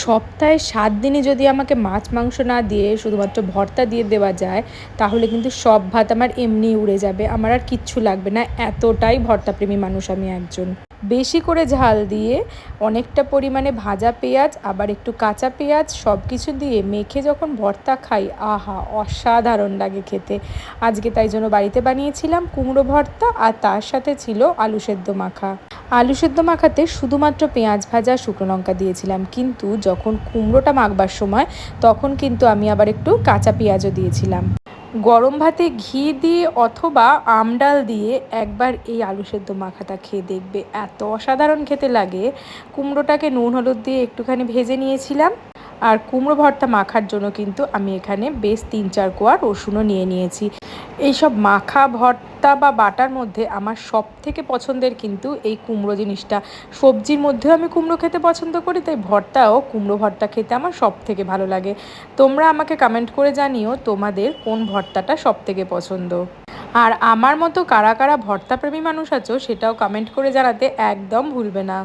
সপ্তাহে ৭ দিনই যদি আমাকে মাছ মাংস না দিয়ে শুধুমাত্র ভর্তা দিয়ে দেওয়া যায়, তাহলে কিন্তু সব ভাত আমার এমনিই উড়ে যাবে। আমার আর কিচ্ছু লাগবে না, এতটাই ভর্তাপ্রেমী মানুষ আমি একজন। বেশি করে ঝাল দিয়ে অনেকটা পরিমাণে ভাজা পেঁয়াজ আবার একটু কাঁচা পেঁয়াজ সব কিছু দিয়ে মেখে যখন ভর্তা খাই, আহা অসাধারণ লাগে খেতে। আজকে তাই জন্য বাড়িতে বানিয়েছিলাম কুমড়ো ভর্তা, আর তার সাথে ছিল আলু সেদ্ধ মাখা। আলু সেদ্ধ মাখাতে শুধুমাত্র পেঁয়াজ ভাজা শুকনো লঙ্কা দিয়েছিলাম, কিন্তু যখন কুমড়োটা মাখবার সময় তখন কিন্তু আমি আবার একটু কাঁচা পেঁয়াজও দিয়েছিলাম। গরম ভাতে ঘি দিয়ে অথবা আমডাল দিয়ে একবার এই আলু সেদ্ধ মাখাটা খেয়ে দেখবে, এত অসাধারণ খেতে লাগে। কুমড়োটাকে নুন হলুদ দিয়ে একটুখানি ভেজে নিয়েছিলাম, আর কুমড়ো ভর্তা মাখার জন্য কিন্তু আমি এখানে বেশ ৩-৪ কোয়া রসুনও নিয়ে নিয়েছি। এইসব মাখা ভর্তা বা বাটার মধ্যে আমার সব থেকে পছন্দের কিন্তু এই কুমড়ো জিনিসটা। সবজির মধ্যেও আমি কুমড়ো খেতে পছন্দ করি, তাই ভর্তাও কুমড়ো ভর্তা খেতে আমার সব থেকে ভালো লাগে। তোমরা আমাকে কমেন্ট করে জানিও তোমাদের কোন ভর্তাটা সব থেকে পছন্দ। আর আমার মতো কারা কারা ভর্তাপ্রেমী মানুষ আছো সেটাও কমেন্ট করে জানাতে একদম ভুলবে না।